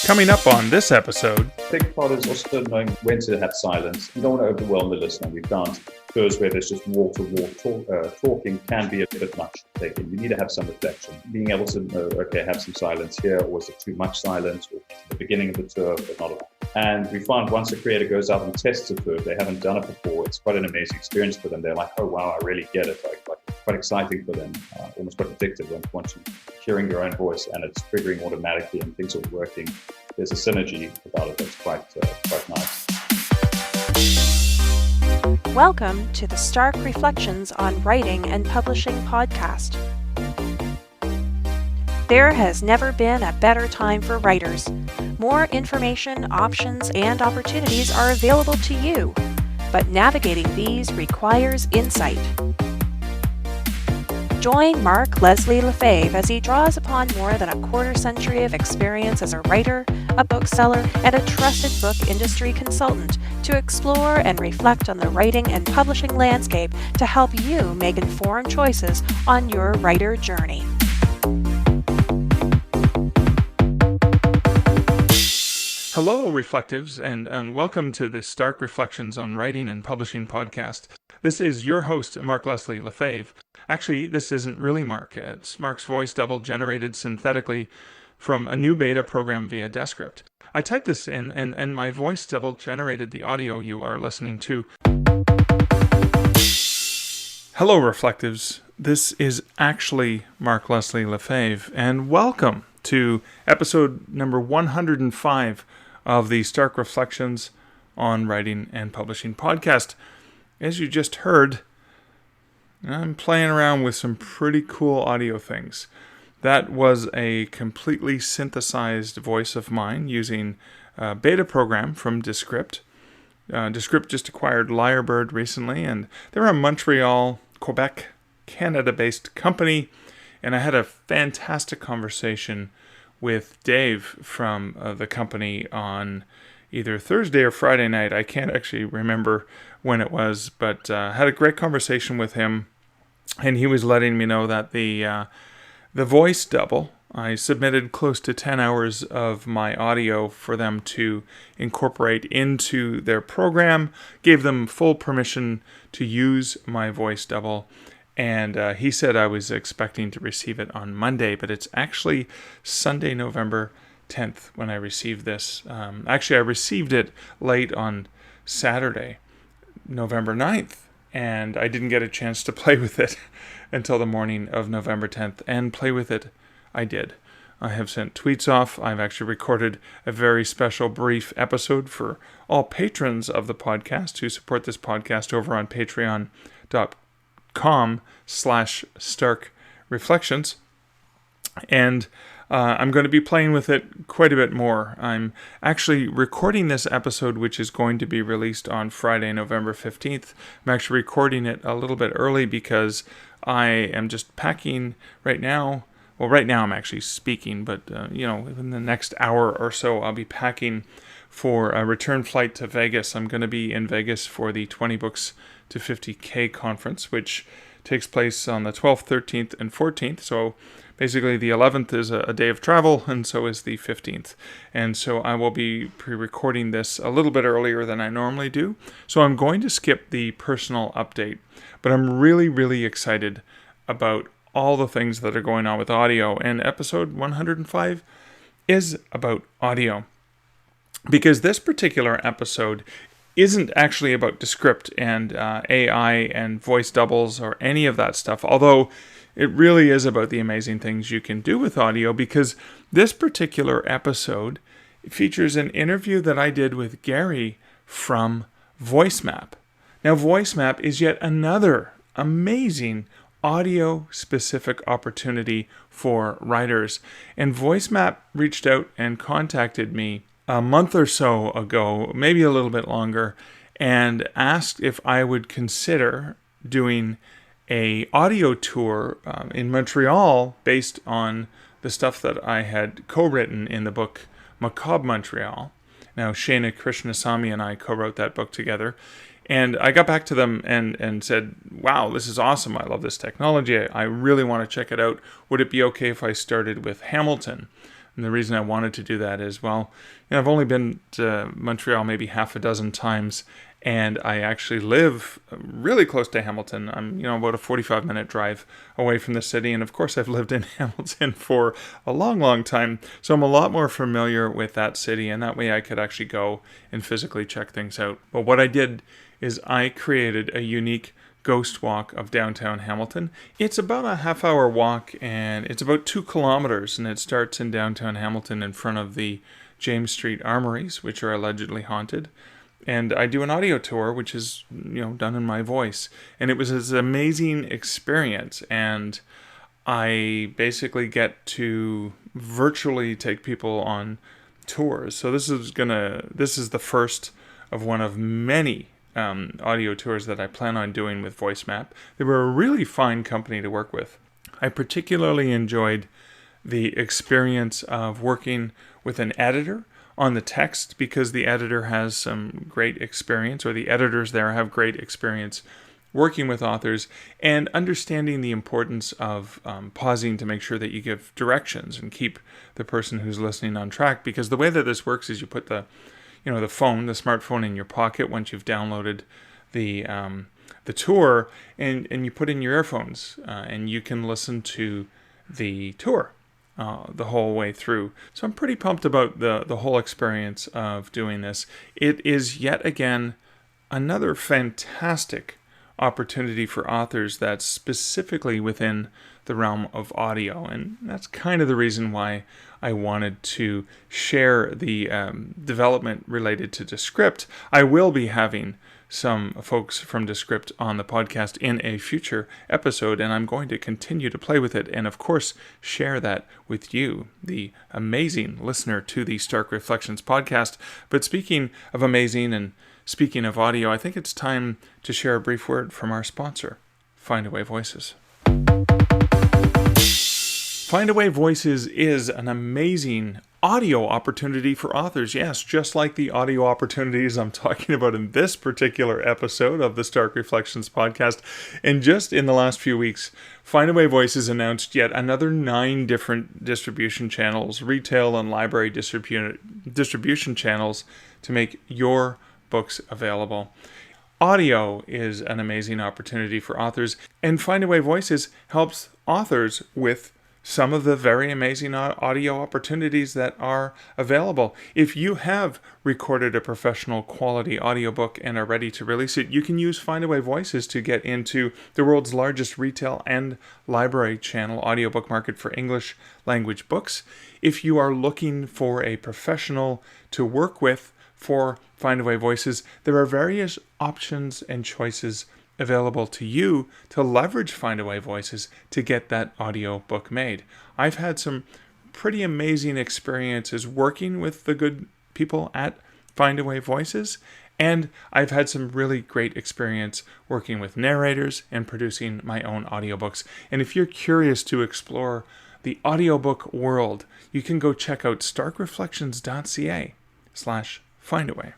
Coming up on this episode. A big part is also knowing when to have silence. You don't want to overwhelm the listener. We found tours where there's just wall-to-wall talking can be a bit much to take in. You need to have some reflection. Being able to know, okay, have some silence here, or is it too much silence, or the beginning of the tour, but not enough. And we find once a creator goes out and tests a tour, if they haven't done it before, it's quite an amazing experience for them. They're like, oh wow, I really get it. Like quite exciting for them, almost quite addictive once you're hearing your own voice and it's triggering automatically and things are working. There's a synergy about it that's quite nice. Welcome to the Stark Reflections on Writing and Publishing podcast. There has never been a better time for writers. More information, options, and opportunities are available to you, but navigating these requires insight. Join Mark Leslie Lefebvre as he draws upon more than a quarter century of experience as a writer, a bookseller, and a trusted book industry consultant to explore and reflect on the writing and publishing landscape to help you make informed choices on your writer journey. Hello, Reflectives, and welcome to the Stark Reflections on Writing and Publishing podcast. This is your host, Mark Leslie Lefebvre. Actually, this isn't really Mark. It's Mark's voice double generated synthetically from a new beta program via Descript. I typed this in, and my voice double generated the audio you are listening to. Hello, Reflectives. This is actually Mark Leslie Lefebvre, and welcome to episode number 105 of the Stark Reflections on Writing and Publishing podcast. As you just heard, I'm playing around with some pretty cool audio things. That was a completely synthesized voice of mine using a beta program from Descript. Descript just acquired Lyrebird recently, and they're a Montreal, Quebec, Canada-based company, and I had a fantastic conversation with Dave from the company on either Thursday or Friday night. I can't actually remember when it was, but had a great conversation with him, and he was letting me know that the voice double, I submitted close to 10 hours of my audio for them to incorporate into their program, gave them full permission to use my voice double, and he said I was expecting to receive it on Monday, but it's actually Sunday, November 10th when I received this. Actually, I received it late on Saturday, November 9th, and I didn't get a chance to play with it until the morning of November 10th, and play with it I did. I have sent tweets off. I've actually recorded a very special brief episode for all patrons of the podcast who support this podcast over on patreon.com/starkreflections. And I'm going to be playing with it quite a bit more. I'm actually recording this episode, which is going to be released on Friday, November 15th. I'm actually recording it a little bit early because I am just packing right now. Well, right now I'm actually speaking, but in the next hour or so, I'll be packing for a return flight to Vegas. I'm going to be in Vegas for the 20 Books to 50K conference, which takes place on the 12th, 13th, and 14th. So basically the 11th is a day of travel, and so is the 15th. And so I will be pre-recording this a little bit earlier than I normally do. So I'm going to skip the personal update, but I'm really, really excited about all the things that are going on with audio. And episode 105 is about audio, because this particular episode isn't actually about Descript and AI and voice doubles or any of that stuff, although it really is about the amazing things you can do with audio, because this particular episode features an interview that I did with Gary from VoiceMap. Now, VoiceMap is yet another amazing audio-specific opportunity for writers, and VoiceMap reached out and contacted me a month or so ago, maybe a little bit longer, and asked if I would consider doing a audio tour in Montreal based on the stuff that I had co-written in the book Macabre Montreal. Now, Shana Krishnasamy and I co-wrote that book together, and I got back to them and said, wow, this is awesome. I love this technology. I really want to check it out. Would it be okay if I started with Hamilton? And the reason I wanted to do that is, well, I've only been to Montreal maybe half a dozen times, and I actually live really close to Hamilton. I'm, about a 45-minute drive away from the city. And of course, I've lived in Hamilton for a long, long time. So I'm a lot more familiar with that city. And that way I could actually go and physically check things out. But what I did is I created a unique ghost walk of downtown Hamilton. It's about a half-hour walk, and it's about 2 kilometers. And it starts in downtown Hamilton in front of the James Street Armories, which are allegedly haunted. And I do an audio tour, which is, done in my voice. And it was this amazing experience. And I basically get to virtually take people on tours. So this is the first of one of many audio tours that I plan on doing with VoiceMap. They were a really fine company to work with. I particularly enjoyed the experience of working with an editor on the text, because the editor has some great experience, or the editors there have great experience working with authors and understanding the importance of pausing to make sure that you give directions and keep the person who's listening on track. Because the way that this works is you put the smartphone in your pocket once you've downloaded the tour, and you put in your earphones, and you can listen to the tour the whole way through. So I'm pretty pumped about the whole experience of doing this. It is yet again another fantastic opportunity for authors that's specifically within the realm of audio. And that's kind of the reason why I wanted to share the development related to Descript. I will be having some folks from Descript on the podcast in a future episode, and I'm going to continue to play with it and, of course, share that with you, the amazing listener to the Stark Reflections podcast. But speaking of amazing and speaking of audio, I think it's time to share a brief word from our sponsor, Findaway Voices. Findaway Voices is an amazing audio opportunity for authors. Yes, just like the audio opportunities I'm talking about in this particular episode of the Stark Reflections podcast. And just in the last few weeks, Findaway Voices announced yet another 9 different distribution channels, retail and library distribution channels to make your books available. Audio is an amazing opportunity for authors, and Findaway Voices helps authors with some of the very amazing audio opportunities that are available. If you have recorded a professional quality audiobook and are ready to release it, you can use Findaway Voices to get into the world's largest retail and library channel audiobook market for English language books. If you are looking for a professional to work with for Findaway Voices, there are various options and choices available to you to leverage Findaway Voices to get that audio book made. I've had some pretty amazing experiences working with the good people at Findaway Voices, and I've had some really great experience working with narrators and producing my own audiobooks. And if you're curious to explore the audiobook world, you can go check out starkreflections.ca/Findaway.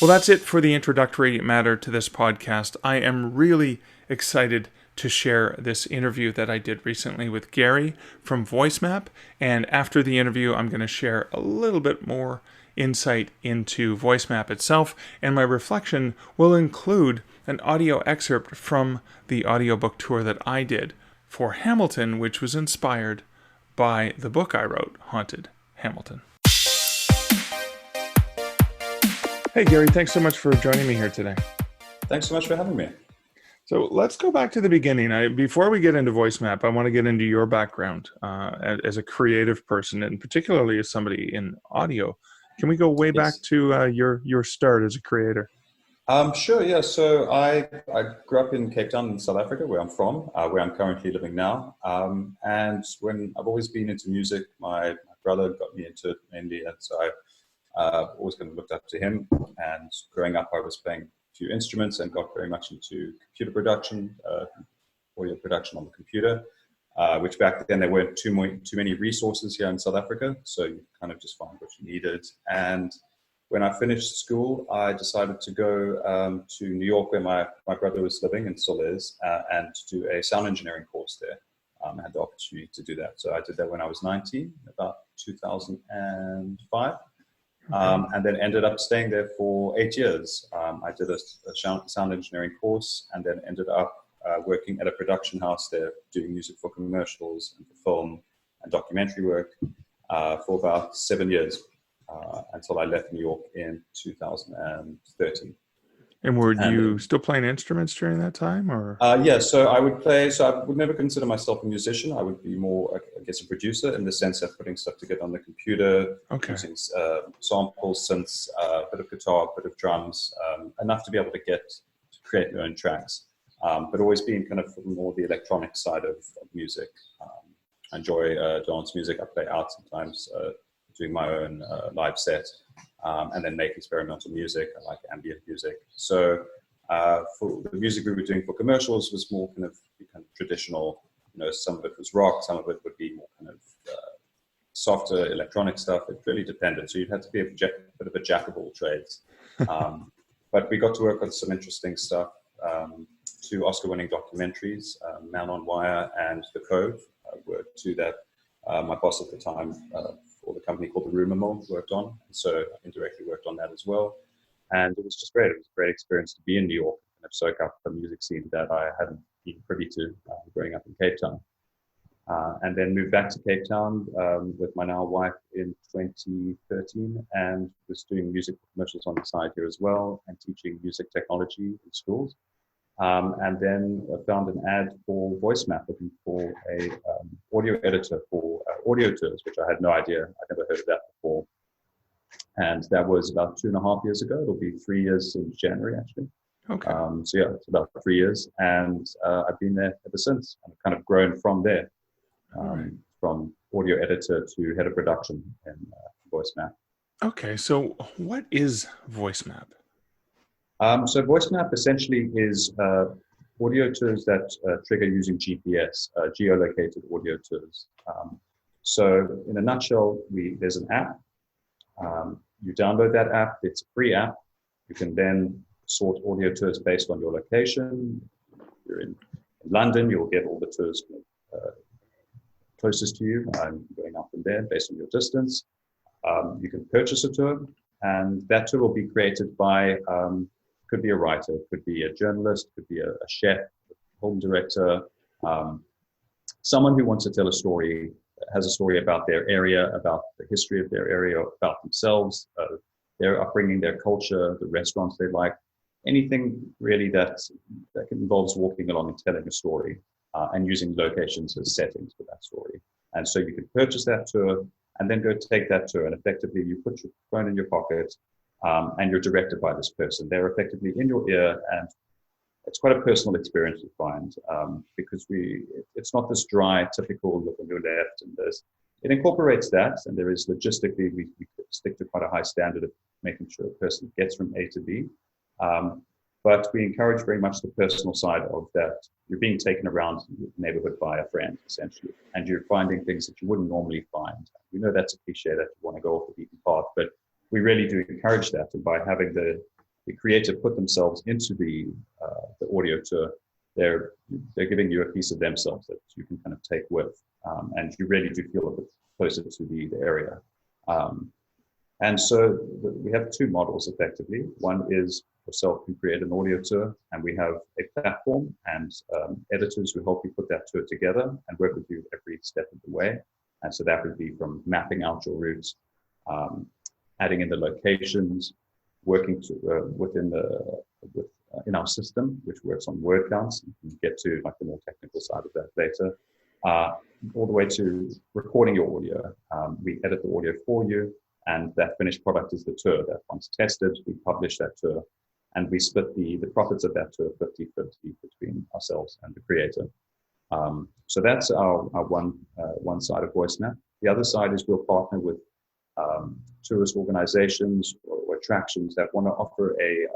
Well, that's it for the introductory matter to this podcast. I am really excited to share this interview that I did recently with Gary from VoiceMap. And after the interview, I'm going to share a little bit more insight into VoiceMap itself. And my reflection will include an audio excerpt from the audiobook tour that I did for Hamilton, which was inspired by the book I wrote, Haunted Hamilton. Hey, Gary, thanks so much for joining me here today. Thanks so much for having me. So let's go back to the beginning. Before we get into VoiceMap, I want to get into your background as a creative person, and particularly as somebody in audio. Can we go way back to your start as a creator? Sure, yeah. So I grew up in Cape Town in South Africa, where I'm from, where I'm currently living now. And when I've always been into music, my brother got me into it mainly, and so I've always kind of looked up to him. And growing up, I was playing a few instruments and got very much into computer production, audio production on the computer, which back then there weren't too many resources here in South Africa. So you kind of just find what you needed. And when I finished school, I decided to go to New York, where my brother was living and still is, and to do a sound engineering course there. I had the opportunity to do that. So I did that when I was 19, about 2005. And then ended up staying there for 8 years. I did a sound engineering course, and then ended up working at a production house there, doing music for commercials and for film and documentary work for about 7 years until I left New York in 2013. And were you still playing instruments during that time, or? Yeah, so I would play. So I would never consider myself a musician. I would be more, I guess, a producer in the sense of putting stuff together on the computer, using samples, synths, a bit of guitar, a bit of drums, enough to be able to create your own tracks. But always being kind of more the electronic side of music. I enjoy dance music. I play out sometimes, doing my own live set. And then make experimental music. I like ambient music. So for the music we were doing for commercials was more kind of traditional. Some of it was rock, some of it would be more kind of softer electronic stuff. It really depended. So you'd have to be a bit of a jack of all trades. But we got to work on some interesting stuff. 2 Oscar-winning documentaries, Man on Wire and The Cove, were 2 that my boss at the time for the company called The Rumor Mill worked on. So I indirectly worked on that as well. And it was just great. It was a great experience to be in New York and soak up the music scene that I hadn't been privy to growing up in Cape Town. And then moved back to Cape Town with my now wife in 2013, and was doing music commercials on the side here as well, and teaching music technology in schools. And then I found an ad for VoiceMap, looking for a audio editor for audio tours, which I had no idea. I'd never heard of that before. And that was about 2.5 years ago. It'll be 3 years in January, actually. Okay. So yeah, it's about 3 years. And I've been there ever since. I've kind of grown from there, from audio editor to head of production in VoiceMap. Okay, so what is VoiceMap? So VoiceMap essentially is audio tours that trigger using GPS, geolocated audio tours. So in a nutshell, there's an app. You download that app. It's a free app. You can then sort audio tours based on your location. If you're in London, you'll get all the tours closest to you. I'm going up and there based on your distance. You can purchase a tour, and that tour will be created by could be a writer, could be a journalist, could be a chef, home director, someone who wants to tell a story, has a story about their area, about the history of their area, about themselves, their upbringing, their culture, the restaurants they like, anything really that involves walking along and telling a story and using locations as settings for that story. And so you can purchase that tour and then go take that tour, and effectively you put your phone in your pocket, and you're directed by this person. They're effectively in your ear, and it's quite a personal experience to find, because it's not this dry, typical look on your left and this. It incorporates that, and there is logistically, we stick to quite a high standard of making sure a person gets from A to B. But we encourage very much the personal side of that. You're being taken around the neighborhood by a friend, essentially, and you're finding things that you wouldn't normally find. We know that's a cliche that you want to go off the beaten path, but we really do encourage that. And by having the creator put themselves into the audio tour, they're giving you a piece of themselves that you can kind of take with, and you really do feel a bit closer to the area. And so we have 2 models effectively. One is yourself can create an audio tour, and we have a platform and editors who help you put that tour together and work with you every step of the way. And so that would be from mapping out your routes, adding in the locations, working in our system, which works on word counts. You can get to like the more technical side of that later, all the way to recording your audio. We edit the audio for you, and that finished product is the tour that once tested, we publish that tour, and we split the profits of that tour 50-50 between ourselves and the creator. So that's our one side of VoiceMap. The other side is we'll partner with tourist organizations or attractions that want to offer a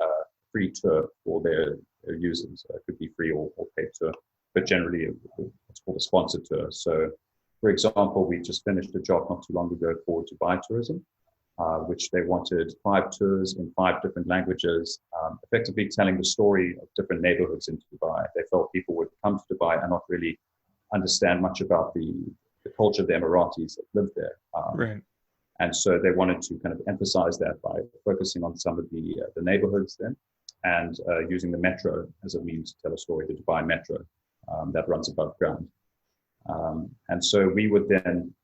free tour for their users. It could be free or paid tour, but generally it's called a sponsored tour. So, for example, we just finished a job not too long ago for Dubai Tourism, which they wanted 5 tours in 5 different languages, effectively telling the story of different neighborhoods in Dubai. They felt people would come to Dubai and not really understand much about the culture of the Emiratis that live there. Right. And so they wanted to kind of emphasize that by focusing on some of the neighborhoods then, and using the metro as a means to tell a story, the Dubai Metro that runs above ground. And so we would then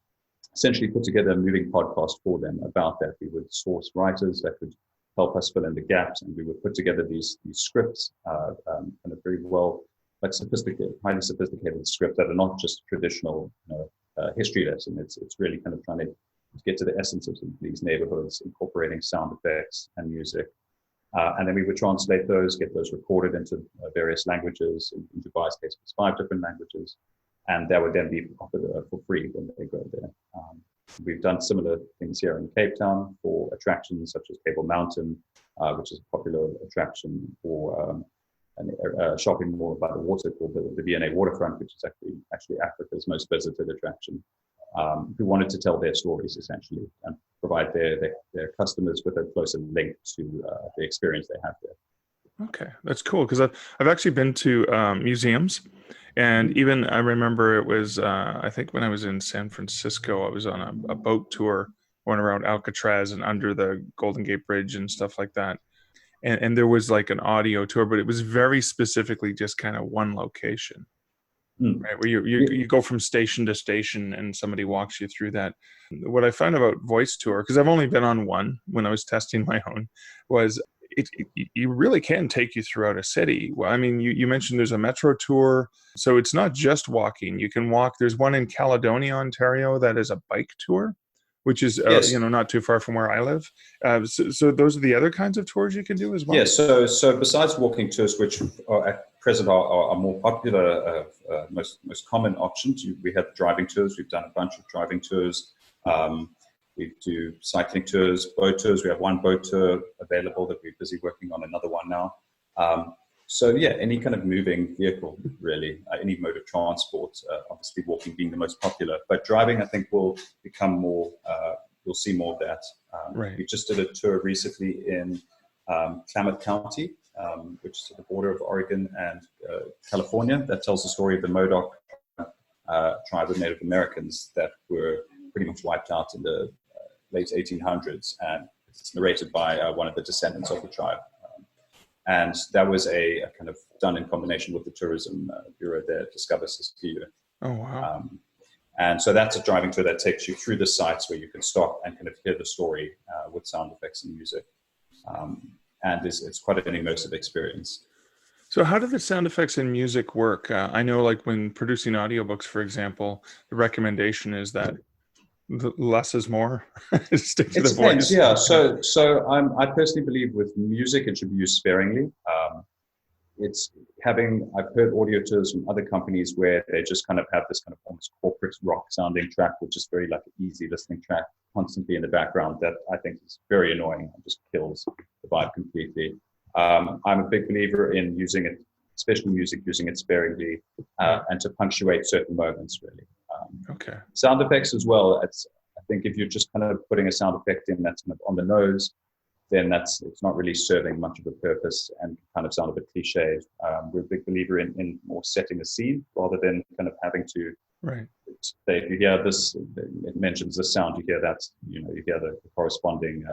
essentially put together a moving podcast for them about that. We would source writers that could help us fill in the gaps, and we would put together these scripts, kind of very well, like sophisticated, highly sophisticated scripts that are not just traditional, history lesson. It's really kind of trying to get to the essence of these neighborhoods, incorporating sound effects and music. And then we would translate those, get those recorded into various languages. In Dubai's case, it's 5 different languages. And that would then be offered for free when they go there. We've done similar things here in Cape Town for attractions such as Cable Mountain, which is a popular attraction for a shopping mall by the water called the V&A Waterfront, which is actually Africa's most visited attraction. Who wanted to tell their stories essentially and provide their customers with a closer link to the experience they have there. Okay, that's cool, because I've actually been to museums, and even I remember it was I think when I was in San Francisco, I was on a boat tour going around Alcatraz and under the Golden Gate Bridge and stuff like that, and there was like an audio tour, but it was very specifically just kind of one location. Right, where you go from station to station and somebody walks you through that. What I found about Voice Tour, because I've only been on one when I was testing my own, was you really can take you throughout a city. Well, I mean, you mentioned there's a metro tour, so it's not just walking. You can walk. There's one in Caledonia, Ontario, that is a bike tour, which is yes. Not too far from where I live. So those are the other kinds of tours you can do as well. Yeah. So besides walking tours, which are at present are more popular, most common options, we have driving tours. We've done a bunch of driving tours. We do cycling tours, boat tours. We have one boat tour available that we're busy working on another one now. So yeah, any kind of moving vehicle, really, any mode of transport, obviously walking being the most popular, but driving, I think, will become more, you'll see more of that. Right. We just did a tour recently in Klamath County, which is at the border of Oregon and California, that tells the story of the Modoc tribe of Native Americans that were pretty much wiped out in the late 1800s, and it's narrated by one of the descendants of the tribe. And that was a kind of done in combination with the tourism bureau there, Discover Siskiyou. Oh, wow. And so that's a driving tour that takes you through the sites where you can stop and kind of hear the story with sound effects and music. And it's quite an immersive experience. So how do the sound effects and music work? I know, like when producing audiobooks, for example, the recommendation is that less is more. Stick to the voice. Yeah. So I personally believe with music it should be used sparingly. I've heard audio tours from other companies where they just kind of have this kind of almost corporate rock sounding track, which is very like an easy listening track constantly in the background. That I think is very annoying and just kills the vibe completely. I'm a big believer in using it, especially music, using it sparingly and to punctuate certain moments, really. Okay. Sound effects as well. I think if you're just kind of putting a sound effect in that's kind of on the nose, then it's not really serving much of a purpose and kind of sound a bit cliche. We're a big believer in more setting a scene rather than kind of having to. Right. Say if you hear this, it mentions the sound. You hear that. You hear the corresponding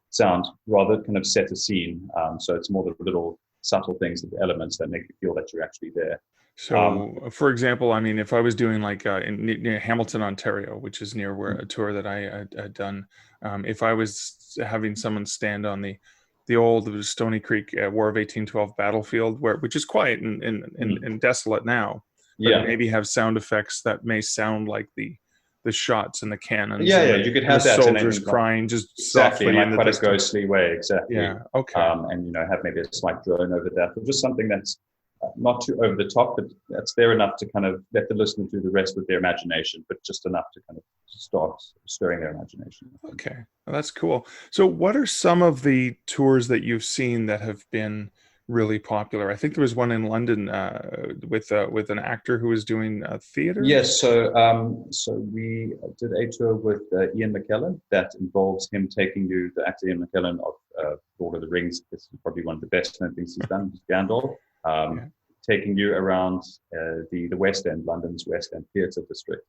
sound. Rather, kind of set a scene. So it's more the little subtle things, the elements that make you feel that you're actually there. So, for example, I mean, if I was doing like near Hamilton, Ontario, which is near where a tour that I had done, if I was having someone stand on the old Stony Creek War of 1812 battlefield, which is quiet and desolate now, but maybe have sound effects that may sound like the shots and the cannons. Yeah, you could have that soldiers crying just exactly softly in quite a ghostly way. Exactly. Yeah. Okay. And have maybe a slight drone over that, or just something that's not too over the top, but that's there enough to kind of let the listener do the rest with their imagination, but just enough to kind of start stirring their imagination. Okay, well, that's cool. So what are some of the tours that you've seen that have been really popular? I think there was one in London with an actor who was doing theater. Yes, so we did a tour with Ian McKellen that involves him taking you, the actor Ian McKellen of Lord of the Rings. This is probably one of the best known things he's done, Gandalf. taking you around the West End, London's West End theatre district,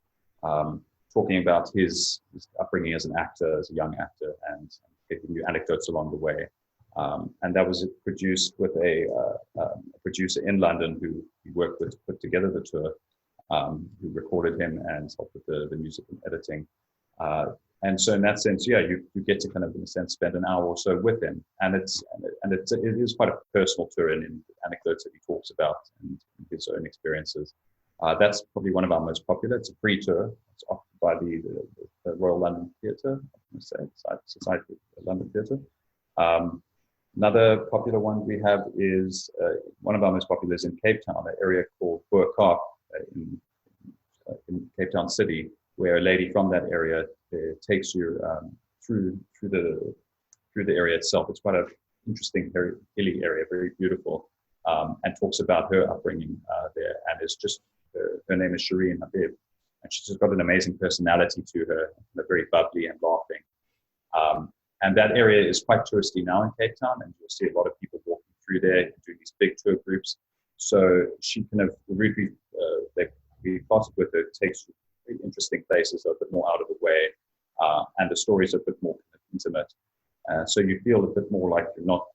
talking about his upbringing as an actor, as a young actor, and giving you anecdotes along the way. And that was produced with a producer in London who he worked with to put together the tour, who recorded him and helped with the music and editing. And so in that sense, yeah, you get to kind of, in a sense, spend an hour or so with him. And it is quite a personal tour in anecdotes that he talks about and his own experiences. That's probably one of our most popular. It's a free tour. It's offered by the Royal London Theatre, Society of London Theatre. Another popular one we have is, one of our most popular is in Cape Town, an area called Burkaap in Cape Town City, where a lady from that area takes you through the area itself. It's quite an interesting, very hilly area, very beautiful, and talks about her upbringing there. And it's just, her name is Shireen Habib, and she's just got an amazing personality to her, very bubbly and laughing. And that area is quite touristy now in Cape Town, and you'll see a lot of people walking through there, doing these big tour groups. So she kind of, the route we plotted with her takes you to very interesting places, a bit more out of the way, and the stories are a bit more kind of intimate. So you feel a bit more like you're not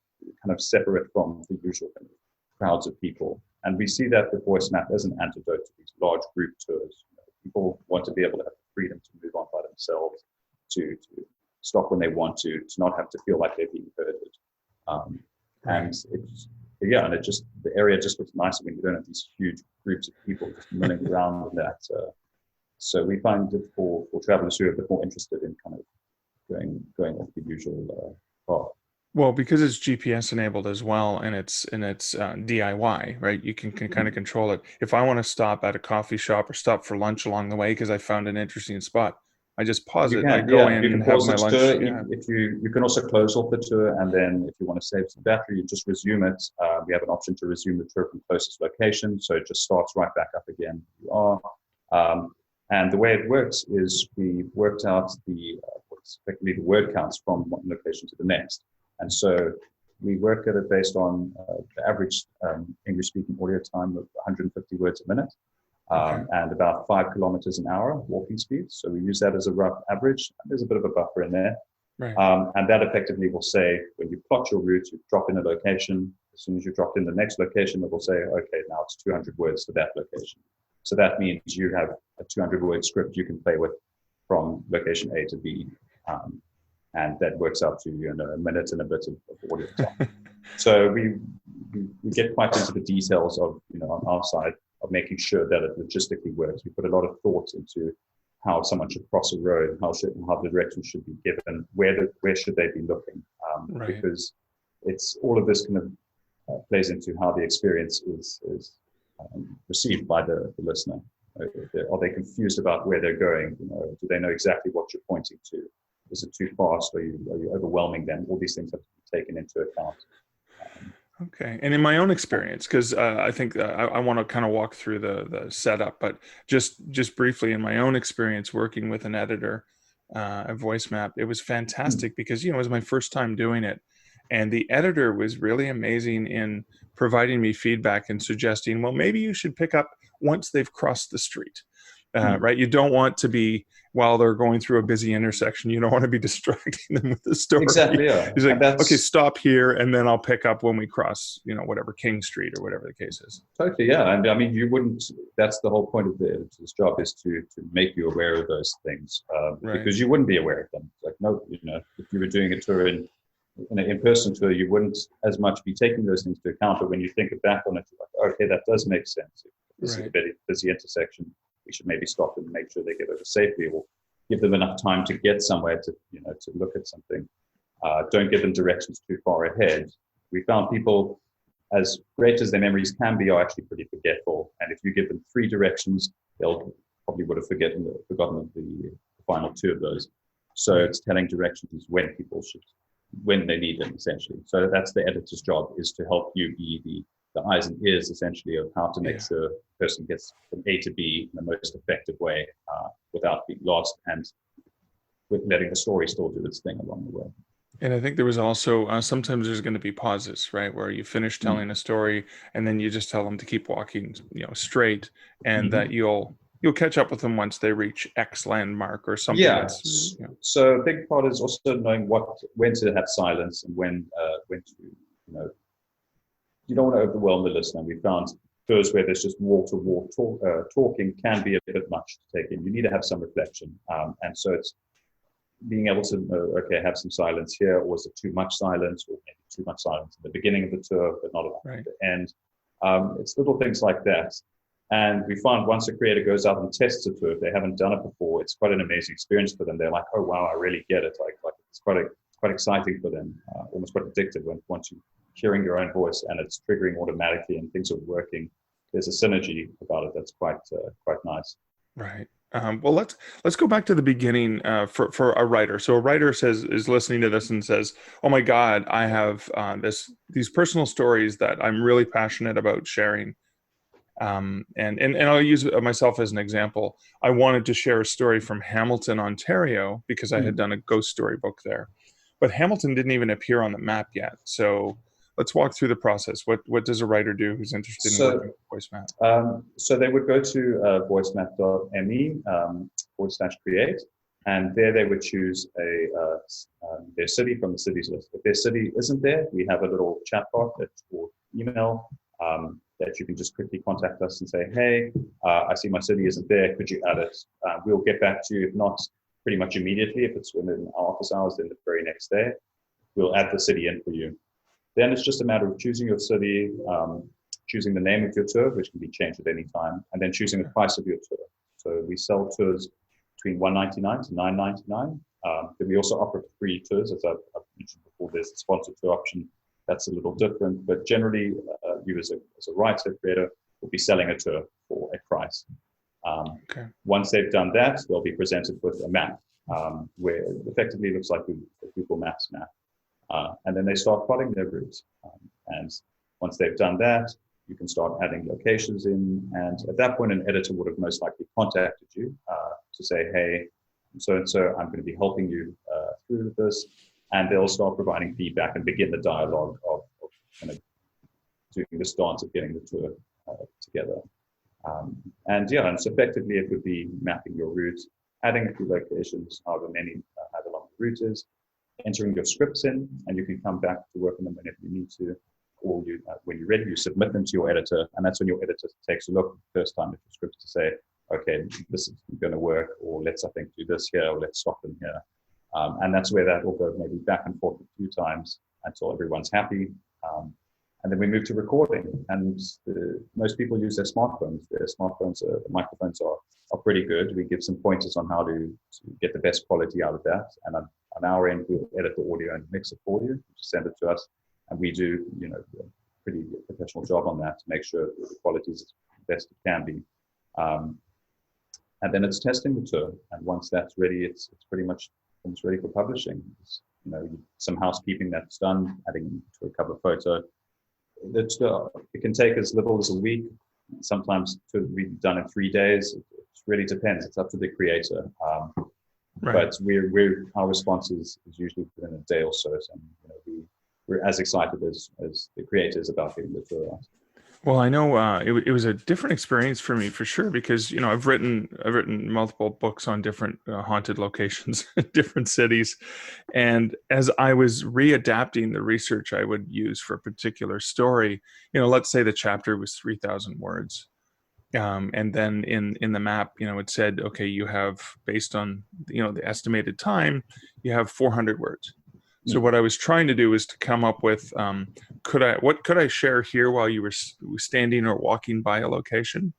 kind of separate from the usual kind of crowds of people. And we see that with VoiceMap as an antidote to these large group tours. People want to be able to have the freedom to move on by themselves, to stop when they want to not have to feel like they're being herded. And it just, the area just looks nicer when you don't have these huge groups of people just milling around in that. So we find that for travelers who are a bit more interested in kind of going off the usual path. Well, because it's GPS enabled as well, and it's DIY, right? You can kind of control it. If I want to stop at a coffee shop or stop for lunch along the way because I found an interesting spot, I just pause it. I go in and have my lunch. If you can also close off the tour, and then if you want to save some battery, you just resume it. We have an option to resume the tour from closest location, so it just starts right back up again. You are, and the way it works is we worked out what's effectively the word counts from one location to the next, and so we work at it based on the average English-speaking audio time of 150 words a minute. And about 5 kilometers an hour walking speed. So we use that as a rough average. There's a bit of a buffer in there. Right. And that effectively will say, when you plot your route, you drop in a location. As soon as you drop in the next location, it will say, okay, now it's 200 words to that location. So that means you have a 200-word script you can play with from location A to B. And that works out to, a minute and a bit of audio time. So we get quite into the details of, on our side, of making sure that it logistically works. We put a lot of thought into how someone should cross a road, how the directions should be given, where should they be looking, because it's all of this kind of plays into how the experience is received by the listener. Are they confused about where they're going? Do they know exactly what you're pointing to? Is it too fast? Are you overwhelming them? All these things have to be taken into account. Okay. And in my own experience, because I think I want to kind of walk through the setup, but just briefly, in my own experience working with an editor at VoiceMap, it was fantastic because, it was my first time doing it. And the editor was really amazing in providing me feedback and suggesting, well, maybe you should pick up once they've crossed the street. Right? You don't want to be, while they're going through a busy intersection, you don't want to be distracting them with the story. Exactly, yeah. He's like, okay, stop here, and then I'll pick up when we cross, whatever, King Street or whatever the case is. Totally, yeah. And I mean, you wouldn't, that's the whole point of this job, is to make you aware of those things, because you wouldn't be aware of them. Like, no, if you were doing a tour in an in-person tour, you wouldn't as much be taking those things into account. But when you think back on it, you're like, okay, that does make sense. This is a very busy intersection. We should maybe stop and make sure they get over safely, or give them enough time to get somewhere to look at something. Don't give them directions too far ahead. We found people, as great as their memories can be, are actually pretty forgetful. And if you give them 3 directions, they'll probably would have forgotten the final 2 of those. So it's telling directions when they need them, essentially. So that's the editor's job, is to help you be the eyes and ears, essentially, of how to make sure the person gets from A to B in the most effective way, without being lost, and with letting the story still do its thing along the way. And I think there was also sometimes there's going to be pauses, right, where you finish telling a story and then you just tell them to keep walking, straight, and that you'll catch up with them once they reach X landmark or something. Yeah. So a big part is also knowing when to have silence and when to, you don't want to overwhelm the listener. We found tours where there's just wall-to-wall talking can be a bit much to take in. You need to have some reflection, and so it's being able to know, okay, have some silence here, or is it too much silence, or maybe too much silence at the beginning of the tour, but not at the end. It's little things like that. And we find once a creator goes out and tests a tour, if they haven't done it before, it's quite an amazing experience for them. They're like, oh wow, I really get it. Like it's quite exciting for them, almost quite addictive once you're hearing your own voice and it's triggering automatically and things are working. There's a synergy about it that's quite nice. Right. Well, let's go back to the beginning for a writer. So a writer is listening to this and says, "Oh my God, I have these personal stories that I'm really passionate about sharing." And I'll use myself as an example. I wanted to share a story from Hamilton, Ontario, because I had done a ghost story book there, but Hamilton didn't even appear on the map yet. So let's walk through the process. What does a writer do who's interested in working with VoiceMap? So they would go to voicemap.me /create, and there they would choose their city from the cities list. If their city isn't there, we have a little chat bot or email that you can just quickly contact us and say, hey, I see my city isn't there. Could you add it? We'll get back to you, if not pretty much immediately. If it's within our office hours, then the very next day, we'll add the city in for you. Then it's just a matter of choosing your city, choosing the name of your tour, which can be changed at any time, and then choosing the price of your tour. So we sell tours between $199 to $999. Then we also offer free tours, as I've mentioned before. There's a sponsored tour option. That's a little different, but generally, you as a writer, creator, will be selling a tour for a price. Once they've done that, they'll be presented with a map, where it effectively looks like a Google Maps map. And then they start plotting their routes. And once they've done that, you can start adding locations in. And at that point, an editor would have most likely contacted you to say, hey, so-and-so, I'm going to be helping you through this. And they'll start providing feedback and begin the dialogue of kind of doing this dance of getting the tour together. And so effectively it would be mapping your route, adding a few locations, however long the route is, entering your scripts in, and you can come back to work on them whenever you need to, or when you're ready, you submit them to your editor, and that's when your editor takes a look the first time at your scripts to say, okay, this is going to work, or let's, I think, do this here, or let's stop them here. And that's where that will go maybe back and forth a few times until everyone's happy. And then we move to recording. And most people use their smartphones. Their microphones are pretty good. We give some pointers on how to get the best quality out of that. And on our end, we'll edit the audio and mix it for you, just send it to us. And we do, a pretty professional job on that to make sure the quality is the best it can be. And then it's testing the tour. And once that's ready, it's pretty much almost ready for publishing. Some housekeeping that's done, adding to a cover photo. It can take as little as a week. Sometimes to be done in 3 days. It really depends. It's up to the creator. But our response is usually within a day or so. And we're as excited as the creators about getting the tour out. Well, I know it was a different experience for me, for sure, because I've written multiple books on different haunted locations, different cities, and as I was readapting the research I would use for a particular story, let's say the chapter was 3,000 words, and then in the map, it said, okay, you have, based on the estimated time, you have 400 words. So what I was trying to do was to come up with, what could I share here while you were standing or walking by a location,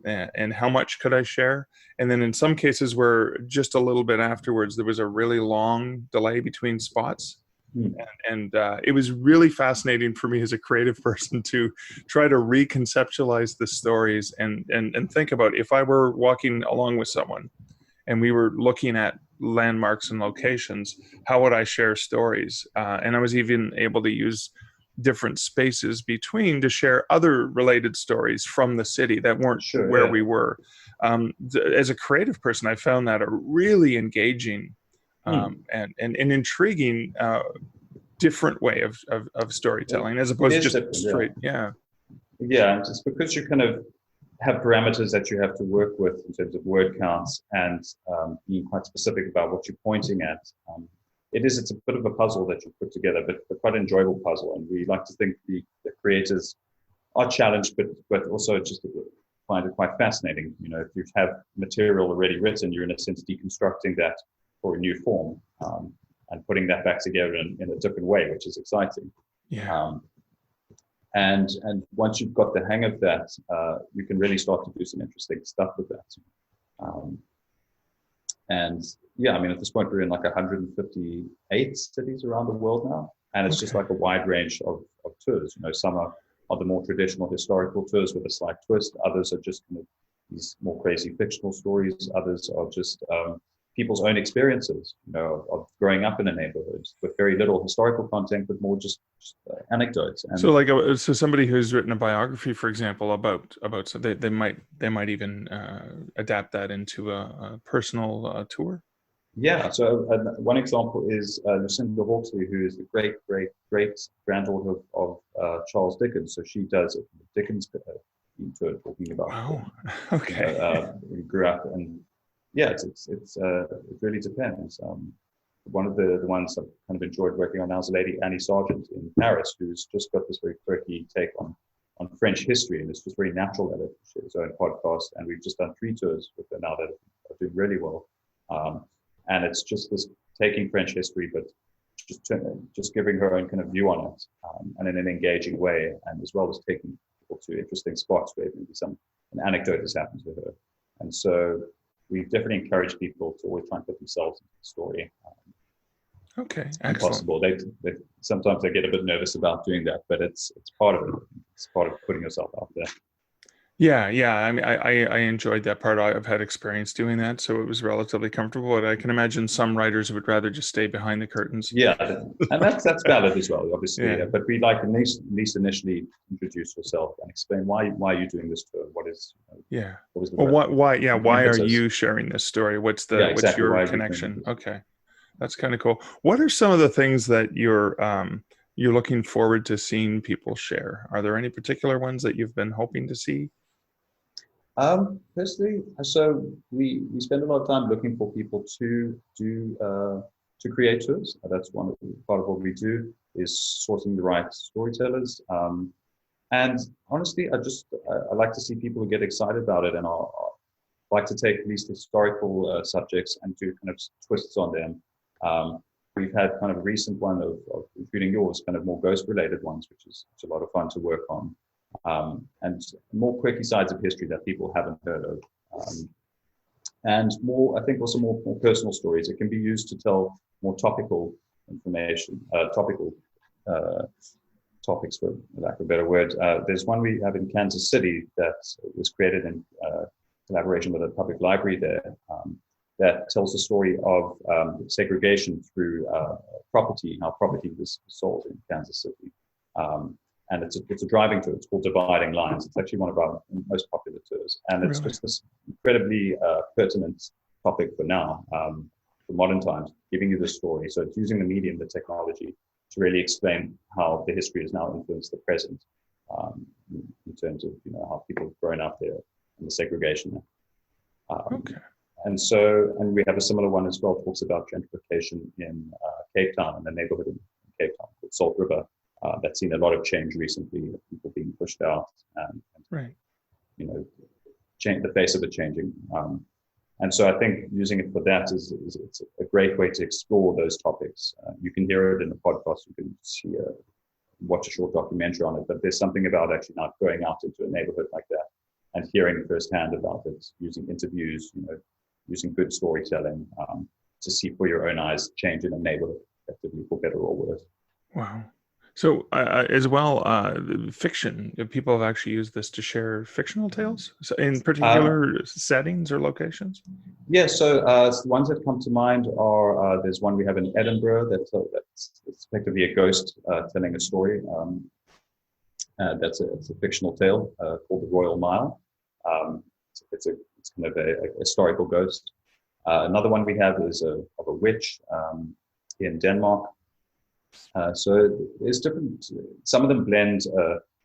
and how much could I share? And then in some cases where just a little bit afterwards, there was a really long delay between spots. And it was really fascinating for me as a creative person to try to reconceptualize the stories and think about, if I were walking along with someone and we were looking at landmarks and locations, how would I share stories? And I was even able to use different spaces between to share other related stories from the city that weren't we were. As a creative person, I found that a really engaging and an intriguing different way of storytelling, as It opposed to is just different, straight. Yeah. Yeah, just because you kind of have parameters that you have to work with in terms of word counts and being quite specific about what you're pointing at. It's a bit of a puzzle that you put together, but quite an enjoyable puzzle. And we like to think the creators are challenged, but also just find it quite fascinating. You know, if you have material already written, you're in a sense deconstructing that for a new form and putting that back together in a different way, which is exciting. Yeah. And once you've got the hang of that, you can really start to do some interesting stuff with that. And yeah, I mean, at this point, we're in like 158 cities around the world now. And it's just like a wide range of tours. You know, some are the more traditional historical tours with a slight twist. Others are just kind of these more crazy fictional stories. Others are just people's own experiences, you know, of growing up in a neighborhood with very little historical content, but more just anecdotes. And so, like, so somebody who's written a biography, for example, about so they might even adapt that into a personal tour. Yeah. So one example is Lucinda Hawksley, who is the great granddaughter of Charles Dickens. So she does a Dickens tour talking about. Wow. Okay. We grew up, and yeah, it really depends. One of the ones I've kind of enjoyed working on now is a lady, Annie Sargent, in Paris, who's just got this very quirky take on French history, and it's just very natural at it. She has her own podcast, and we've just done 3 tours with her now that are doing really well. And it's just this taking French history, but just giving her own kind of view on it, and in an engaging way, and as well as taking people to interesting spots where maybe an anecdote has happened to her. And so we definitely encourage people to always try and put themselves into the story. Okay, excellent. Possible. They sometimes they get a bit nervous about doing that, but it's part of it. It's part of putting yourself out there. Yeah. I mean, I enjoyed that part. I've had experience doing that, so it was relatively comfortable. But I can imagine some writers would rather just stay behind the curtains. Yeah, and that's valid as well, obviously. Yeah. But we'd like at least initially introduce yourself and explain why are you doing this tour? What is yeah? What was the Well, why are impetus? you sharing this story? What's Exactly. your Why are you connection? doing this? Okay, that's kind of cool. What are some of the things that you're looking forward to seeing people share? Are there any particular ones that you've been hoping to see? Personally, so we spend a lot of time looking for people to do to create tours. That's part of what we do, is sourcing the right storytellers. And honestly, I like to see people who get excited about it, and I like to take at least historical subjects and do kind of twists on them. We've had kind of a recent one of including yours, kind of more ghost-related ones, which is a lot of fun to work on. And more quirky sides of history that people haven't heard of, and more, I think, also more personal stories. It can be used to tell more topical information, topics, for lack of a better word. There's one we have in Kansas City that was created in collaboration with a public library there, that tells the story of segregation through property, how property was sold in Kansas City. And it's a driving tour. It's called Dividing Lines. It's actually one of our most popular tours. And it's just this incredibly pertinent topic for now, for modern times, giving you the story. So it's using the medium, the technology, to really explain how the history has now influenced the present, in terms of, you know, how people have grown up there and the segregation. Okay. And we have a similar one as well. It talks about gentrification in Cape Town, and a neighborhood in Cape Town called Salt River. That's seen a lot of change recently, people being pushed out, and you know, the face of it changing. And so I think using it for that is it's a great way to explore those topics. You can hear it in the podcast, you can see watch a short documentary on it, but there's something about actually not going out into a neighborhood like that and hearing firsthand about it, using interviews, you know, using good storytelling, to see for your own eyes change in a neighborhood, effectively, for better or worse. Wow. So as well, fiction. People have actually used this to share fictional tales, so in particular settings or locations. Yeah. So the ones that come to mind are there's one we have in Edinburgh that's effectively a ghost telling a story. It's a fictional tale called The Royal Mile. It's kind of a historical ghost. Another one we have is of a witch in Denmark. So there's different, some of them blend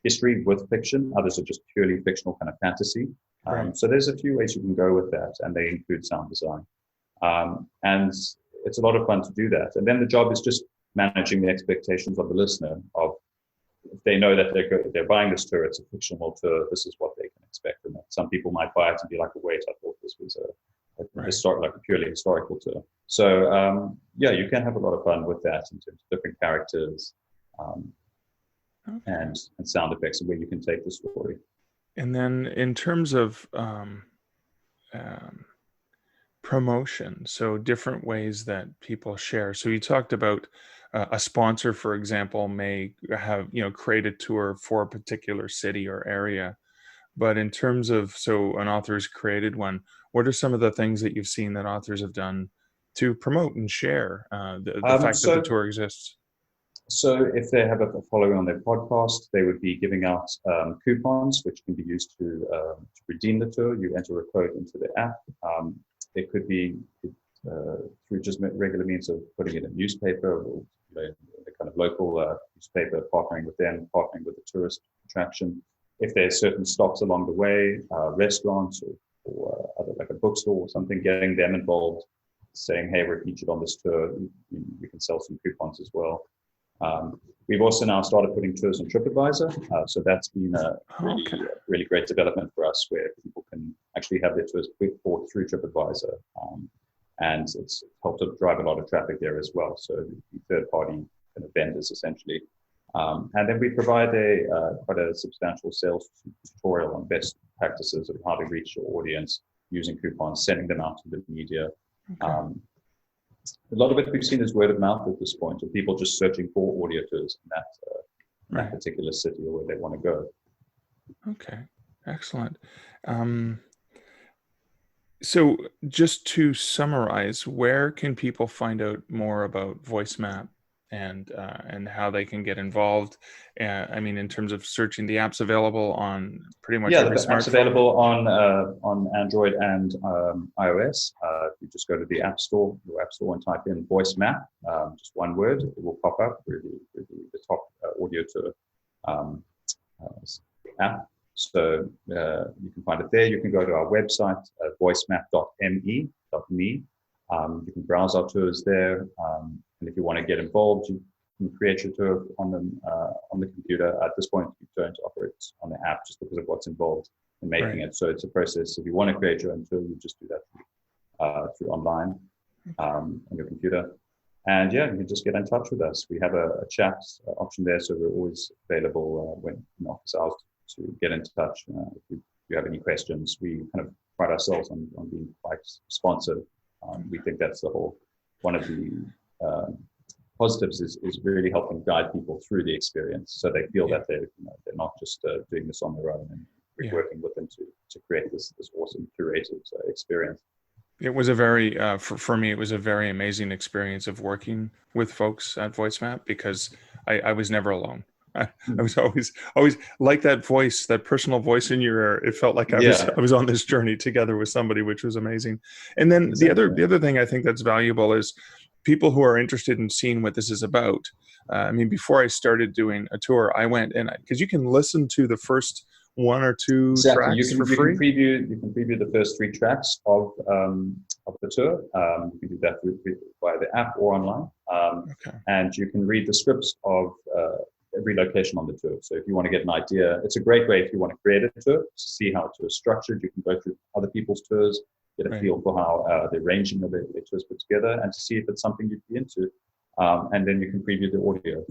history with fiction, others are just purely fictional kind of fantasy. Right. So there's a few ways you can go with that, and they include sound design. And it's a lot of fun to do that. And then the job is just managing the expectations of the listener of, if they know that they're buying this tour, it's a fictional tour, this is what they can expect from it. Some people might buy it and be like, wait, I thought this was like a purely historical tour. So yeah, you can have a lot of fun with that in terms of different characters and sound effects and where you can take the story. And then in terms of promotion, so different ways that people share. So you talked about a sponsor, for example, may have, create a tour for a particular city or area. But in terms of, so an author has created one, what are some of the things that you've seen that authors have done to promote and share the fact that the tour exists? So if they have a following on their podcast, they would be giving out coupons, which can be used to redeem the tour. You enter a code into the app. It could be through just regular means of putting it in a newspaper, or the kind of local newspaper, partnering with them, partnering with the tourist attraction. If there's certain stops along the way, restaurants or other, like a bookstore or something, getting them involved, saying, hey, we're featured on this tour, we can sell some coupons as well. We've also now started putting tours on TripAdvisor, so that's been a really great development for us, where people can actually have their tours bought through TripAdvisor, and it's helped to drive a lot of traffic there as well. So the third-party kind of vendors essentially, and then we provide quite a substantial sales tutorial on best practices of how to reach your audience using coupons, sending them out to the media. Okay. A lot of it we've seen is word of mouth at this point, of people just searching for audio tours in that particular city or where they want to go. Okay, excellent. So just to summarize, where can people find out more about VoiceMap and how they can get involved? I mean, in terms of searching, the app's available on pretty much every smartphone. Yeah, the app's available on Android and iOS. You just go to the App Store, and type in VoiceMap, just one word. It will pop up with the top audio tour app. So you can find it there. You can go to our website, voicemap.me. You can browse our tours there. And if you want to get involved, you can create your tour on the computer. At this point, you don't offer it on the app just because of what's involved in making it. So it's a process. If you want to create your own tour, you just do that through online on your computer. And yeah, you can just get in touch with us. We have a chat option there, so we're always available when in office hours to get in touch. If you have any questions, we kind of pride ourselves on being quite responsive. We think that's one of the positives is really helping guide people through the experience, so they feel that they're not just doing this on their own, and we're working with them to create this awesome curated experience. It was a very, for me, it was a very amazing experience of working with folks at VoiceMap, because I was never alone. I was always like that voice, that personal voice in your ear. It felt like I was on this journey together with somebody, which was amazing. And then the other thing I think that's valuable is people who are interested in seeing what this is about. I mean, before I started doing a tour, I went and because you can listen to the first one or two tracks for free. You can preview the first 3 tracks of the tour. You can do that via the app or online, and you can read the scripts of every location on the tour. So if you want to get an idea, it's a great way if you want to create a tour to see how a tour is structured. You can go through other people's tours, get a feel for how the arranging of their tours put together, and to see if it's something you'd be into. And then you can preview the audio.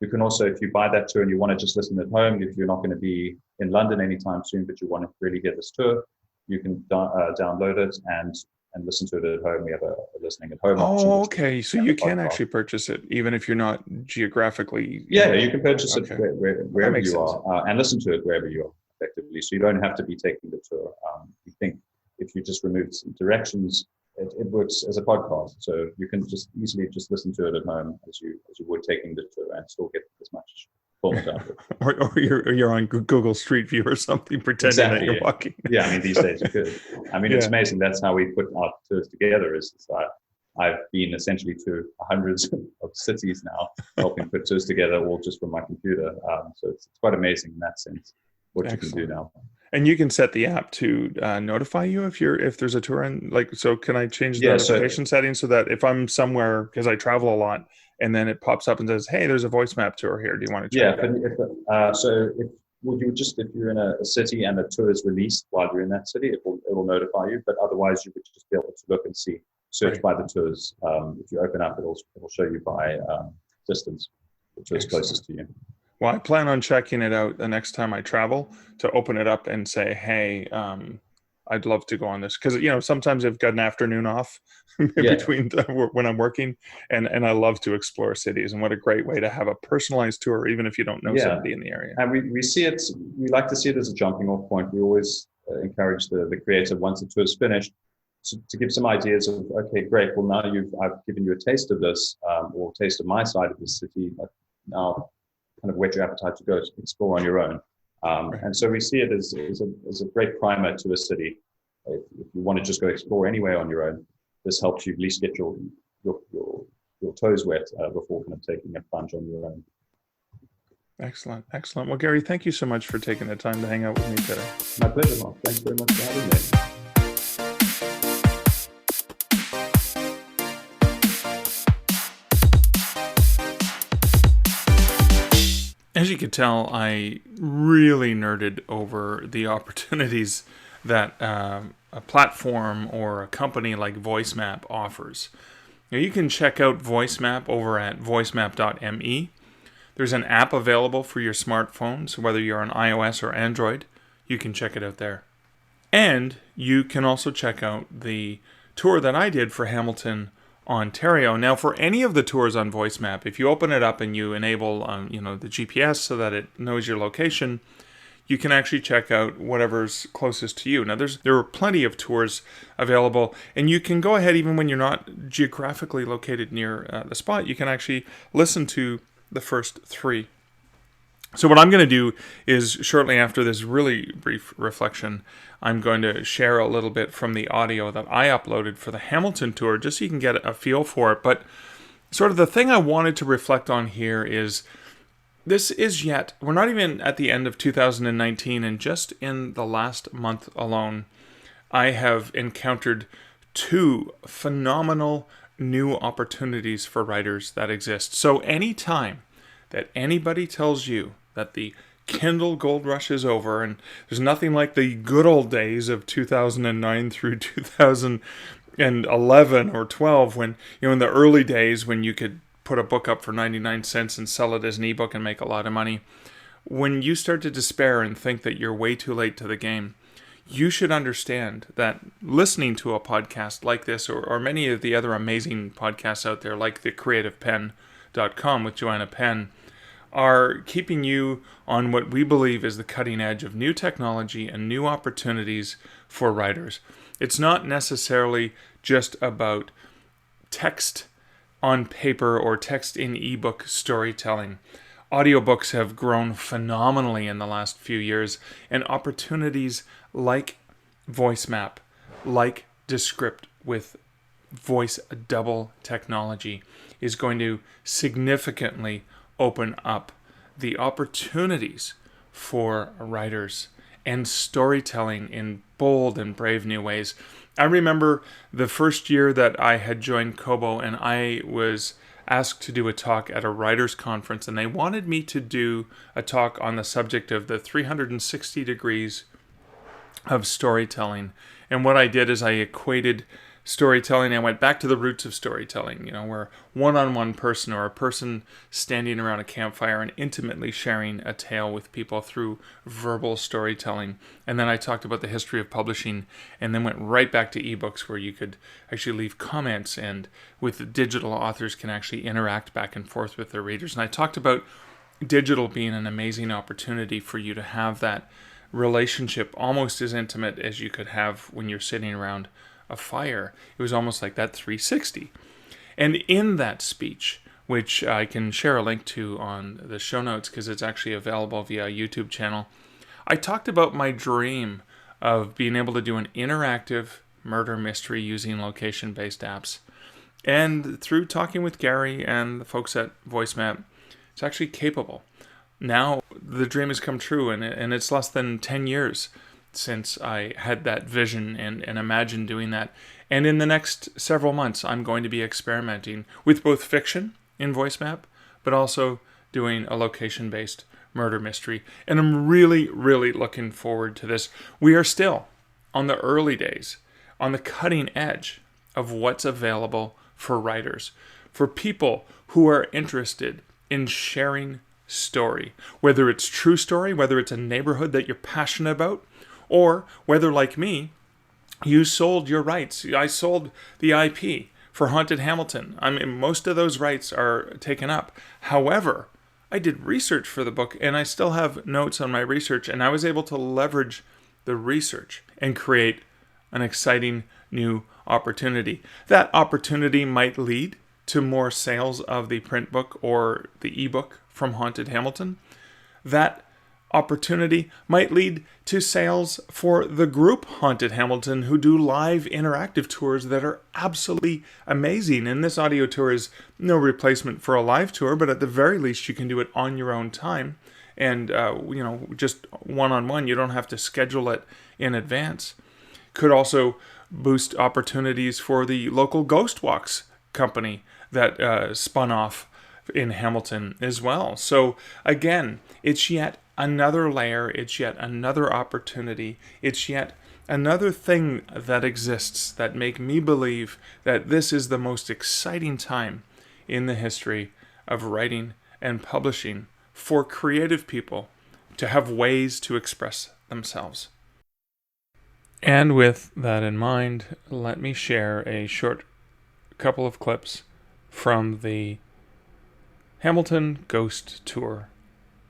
You can also, if you buy that tour and you want to just listen at home, if you're not going to be in London anytime soon, but you want to really hear this tour, you can download it and listen to it at home. We have a listening at home option. Oh, okay. So you can actually purchase it even if you're not geographically. Yeah, you can purchase it wherever you are and listen to it wherever you are, effectively. So you don't have to be taking the tour. We think if you just remove some directions, it works as a podcast. So you can just easily just listen to it at home as you would taking the tour, and still get as much formidable. or you're on Google Street View or something, pretending that you're walking. Yeah, I mean, these days you could. I mean, it's amazing. That's how we put our tours together. I've been essentially to hundreds of cities now, helping put tours together, all just from my computer. So it's quite amazing in that sense what you can do now. And you can set the app to notify you if there's a tour in, like, so can I change the notification settings so that if I'm somewhere, because I travel a lot, and then it pops up and says, hey, there's a VoiceMap tour here, do you want to check it out? If you're in a city and a tour is released while you're in that city, it will notify you, but otherwise you would just be able to look and search by the tours. If you open up, it'll show you by distance, the tours closest to you. Well, I plan on checking it out the next time I travel, to open it up and say, hey, I'd love to go on this. Because, sometimes I've got an afternoon off between when I'm working, and I love to explore cities. And what a great way to have a personalized tour, even if you don't know somebody in the area. And we see it, we like to see it as a jumping off point. We always encourage the creator, once the tour is finished, to give some ideas of, okay, great, well, now I've given you a taste of this, or a taste of my side of the city. Now kind of whet your appetite to go explore on your own. And so we see it as a great primer to a city. If you want to just go explore anywhere on your own, this helps you at least get your toes wet before kind of taking a plunge on your own. Excellent. Well, Gary, thank you so much for taking the time to hang out with me today. My pleasure, Mark. Thanks very much for having me. As you could tell, I really nerded over the opportunities that a platform or a company like VoiceMap offers. Now, you can check out VoiceMap over at voicemap.me. There's an app available for your smartphones, whether you're on iOS or Android. You can check it out there. And you can also check out the tour that I did for Hamilton, Ontario. Now, for any of the tours on VoiceMap, if you open it up and you enable the GPS so that it knows your location, you can actually check out whatever's closest to you. Now, there are plenty of tours available, and you can go ahead, even when you're not geographically located near the spot, you can actually listen to the first three. So what I'm going to do is, shortly after this really brief reflection, I'm going to share a little bit from the audio that I uploaded for the Hamilton tour, just so you can get a feel for it. But sort of the thing I wanted to reflect on here is, we're not even at the end of 2019, and just in the last month alone, I have encountered 2 phenomenal new opportunities for writers that exist. So anytime that anybody tells you that the Kindle gold rush is over and there's nothing like the good old days of 2009 through 2011 or 12, when, in the early days when you could put a book up for 99 cents and sell it as an ebook and make a lot of money, when you start to despair and think that you're way too late to the game, you should understand that listening to a podcast like this, or many of the other amazing podcasts out there, like thecreativepen.com with Joanna Penn, are keeping you on what we believe is the cutting edge of new technology and new opportunities for writers. It's not necessarily just about text on paper or text in ebook storytelling. Audiobooks have grown phenomenally in the last few years, and opportunities like VoiceMap, like Descript with voice double technology, is going to significantly open up the opportunities for writers and storytelling in bold and brave new ways. I remember the first year that I had joined Kobo, and I was asked to do a talk at a writers conference, and they wanted me to do a talk on the subject of the 360 degrees of storytelling. And what I did is I equated storytelling. I went back to the roots of storytelling, where one-on-one person, or a person standing around a campfire and intimately sharing a tale with people through verbal storytelling. And then I talked about the history of publishing, and then went right back to ebooks, where you could actually leave comments, and with digital authors can actually interact back and forth with their readers. And I talked about digital being an amazing opportunity for you to have that relationship almost as intimate as you could have when you're sitting around a fire. It was almost like that 360. And in that speech, which I can share a link to on the show notes because it's actually available via a YouTube channel. I talked about my dream of being able to do an interactive murder mystery using location-based apps. And through talking with Gary and the folks at VoiceMap, it's actually capable. Now the dream has come true, and it's less than 10 years since I had that vision and imagined doing that. And in the next several months, I'm going to be experimenting with both fiction in VoiceMap, but also doing a location-based murder mystery. And I'm really, really looking forward to this. We are still on the early days, on the cutting edge of what's available for writers, for people who are interested in sharing story, whether it's true story, whether it's a neighborhood that you're passionate about, or whether, like me, you sold your rights. I sold the IP for Haunted Hamilton. I mean, most of those rights are taken up. However, I did research for the book, and I still have notes on my research, and I was able to leverage the research and create an exciting new opportunity. That opportunity might lead to more sales of the print book or the ebook from Haunted Hamilton. That opportunity might lead to sales for the group Haunted Hamilton, who do live interactive tours that are absolutely amazing. And this audio tour is no replacement for a live tour, but at the very least you can do it on your own time and just one-on-one. You don't have to schedule it in advance. Could also boost opportunities for the local Ghost Walks company that spun off in Hamilton as well. So again, it's yet another layer, it's yet another opportunity, it's yet another thing that exists that make me believe that this is the most exciting time in the history of writing and publishing for creative people to have ways to express themselves. And with that in mind, let me share a short couple of clips from the Hamilton Ghost Tour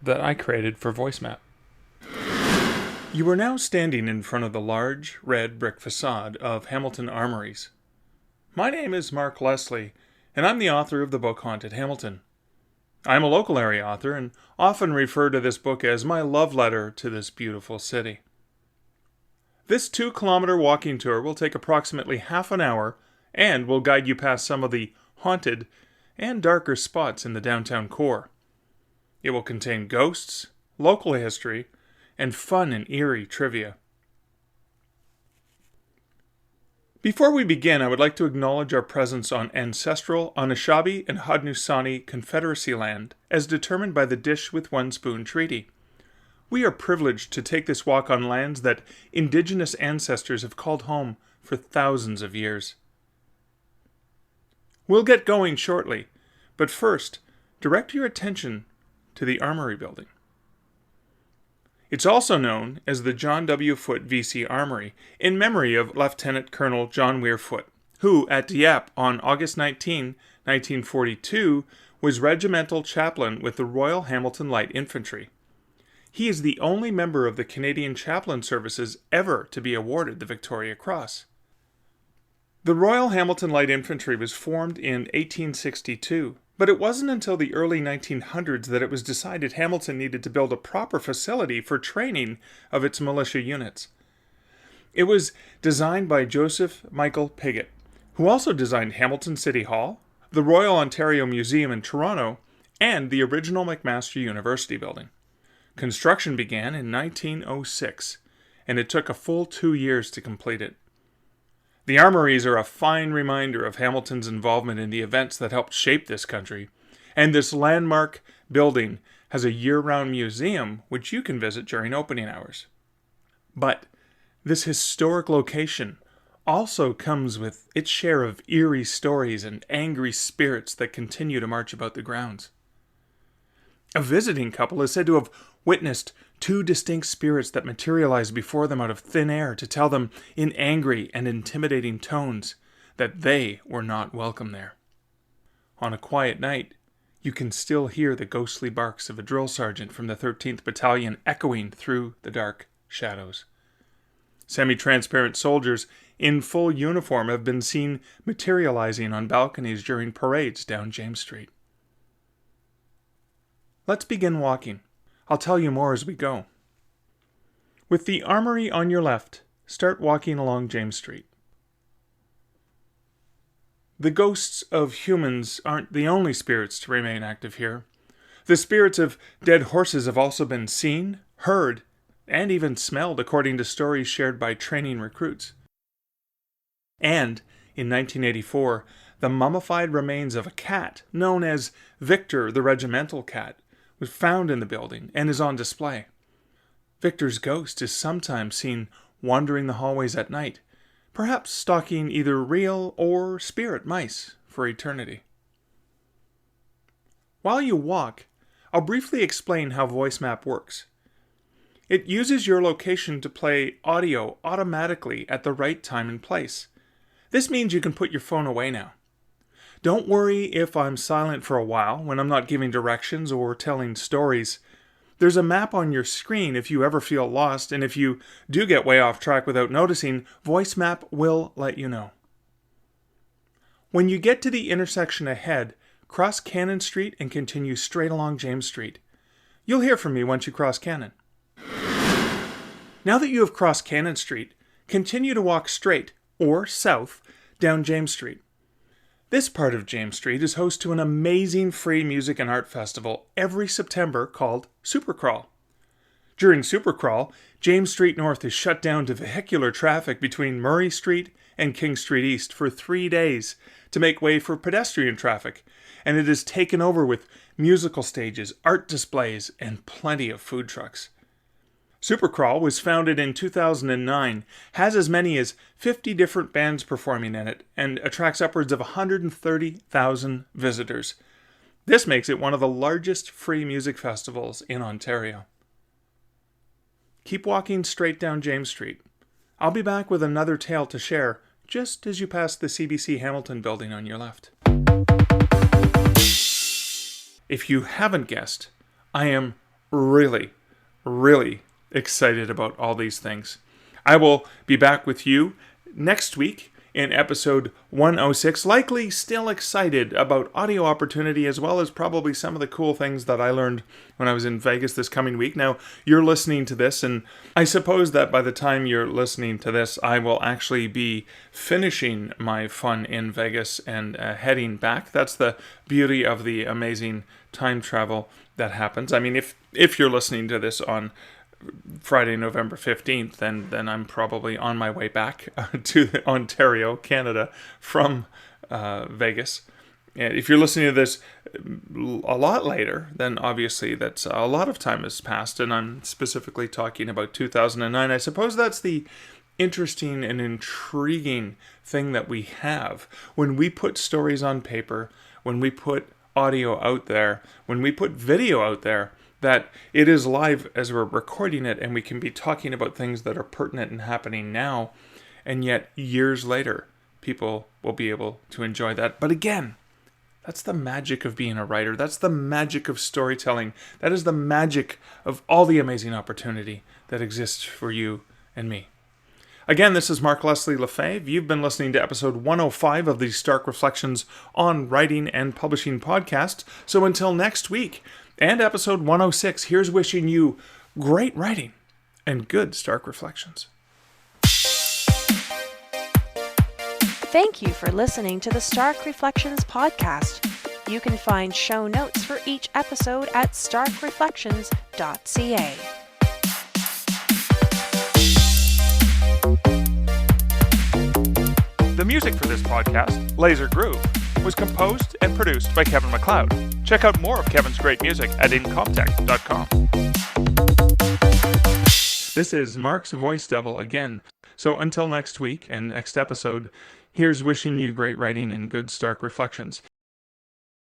that I created for VoiceMap. You are now standing in front of the large red brick facade of Hamilton Armories. My name is Mark Leslie, and I'm the author of the book Haunted Hamilton. I'm a local area author and often refer to this book as my love letter to this beautiful city. This 2-kilometer walking tour will take approximately half an hour and will guide you past some of the haunted and darker spots in the downtown core. It will contain ghosts, local history, and fun and eerie trivia. Before we begin, I would like to acknowledge our presence on ancestral Anishinaabe and Haudenosaunee Confederacy land as determined by the Dish with One Spoon Treaty. We are privileged to take this walk on lands that Indigenous ancestors have called home for thousands of years. We'll get going shortly, but first, direct your attention to the Armory building. It's also known as the John W. Foote VC Armory, in memory of Lieutenant Colonel John Weir Foote, who, at Dieppe on August 19, 1942, was regimental chaplain with the Royal Hamilton Light Infantry. He is the only member of the Canadian Chaplain Services ever to be awarded the Victoria Cross. The Royal Hamilton Light Infantry was formed in 1862, but it wasn't until the early 1900s that it was decided Hamilton needed to build a proper facility for training of its militia units. It was designed by Joseph Michael Pigott, who also designed Hamilton City Hall, the Royal Ontario Museum in Toronto, and the original McMaster University building. Construction began in 1906, and it took a full 2 years to complete it. The armories are a fine reminder of Hamilton's involvement in the events that helped shape this country, and this landmark building has a year-round museum which you can visit during opening hours. But this historic location also comes with its share of eerie stories and angry spirits that continue to march about the grounds. A visiting couple is said to have witnessed 2 distinct spirits that materialized before them out of thin air to tell them in angry and intimidating tones that they were not welcome there. On a quiet night, you can still hear the ghostly barks of a drill sergeant from the 13th Battalion echoing through the dark shadows. Semi-transparent soldiers in full uniform have been seen materializing on balconies during parades down James Street. Let's begin walking. I'll tell you more as we go. With the armory on your left, start walking along James Street. The ghosts of humans aren't the only spirits to remain active here. The spirits of dead horses have also been seen, heard, and even smelled, according to stories shared by training recruits. And, in 1984, the mummified remains of a cat, known as Victor the Regimental Cat, was found in the building and is on display. Victor's ghost is sometimes seen wandering the hallways at night, perhaps stalking either real or spirit mice for eternity. While you walk, I'll briefly explain how VoiceMap works. It uses your location to play audio automatically at the right time and place. This means you can put your phone away now. Don't worry if I'm silent for a while when I'm not giving directions or telling stories. There's a map on your screen if you ever feel lost, and if you do get way off track without noticing, VoiceMap will let you know. When you get to the intersection ahead, cross Cannon Street and continue straight along James Street. You'll hear from me once you cross Cannon. Now that you have crossed Cannon Street, continue to walk straight, or south, down James Street. This part of James Street is host to an amazing free music and art festival every September called Supercrawl. During Supercrawl, James Street North is shut down to vehicular traffic between Murray Street and King Street East for 3 days to make way for pedestrian traffic, and it is taken over with musical stages, art displays, and plenty of food trucks. Supercrawl was founded in 2009, has as many as 50 different bands performing in it, and attracts upwards of 130,000 visitors. This makes it one of the largest free music festivals in Ontario. Keep walking straight down James Street. I'll be back with another tale to share just as you pass the CBC Hamilton building on your left. If you haven't guessed, I am really excited about all these things. I will be back with you next week in episode 106, likely still excited about audio opportunity as well as probably some of the cool things that I learned when I was in Vegas this coming week. Now, you're listening to this, and I suppose that by the time you're listening to this, I will actually be finishing my fun in Vegas and heading back. That's the beauty of the amazing time travel that happens. I mean, if you're listening to this on Friday, November 15th, then I'm probably on my way back to Ontario, Canada, from Vegas. And if you're listening to this a lot later, then obviously that's a lot of time has passed, and I'm specifically talking about 2009. I suppose that's the interesting and intriguing thing that we have when we put stories on paper, when we put audio out there, when we put video out there, that it is live as we're recording it, and we can be talking about things that are pertinent and happening now, and yet years later, people will be able to enjoy that. But again, that's the magic of being a writer. That's the magic of storytelling. That is the magic of all the amazing opportunity that exists for you and me. Again, this is Mark Leslie Lefebvre. You've been listening to episode 105 of the Stark Reflections on Writing and Publishing podcast. So until next week, and episode 106, here's wishing you great writing and good Stark Reflections. Thank you for listening to the Stark Reflections podcast. You can find show notes for each episode at starkreflections.ca. The music for this podcast, Laser Groove, was composed and produced by Kevin MacLeod. Check out more of Kevin's great music at incomptech.com. This is Mark's Voice Devil again. So until next week and next episode, here's wishing you great writing and good Stark Reflections.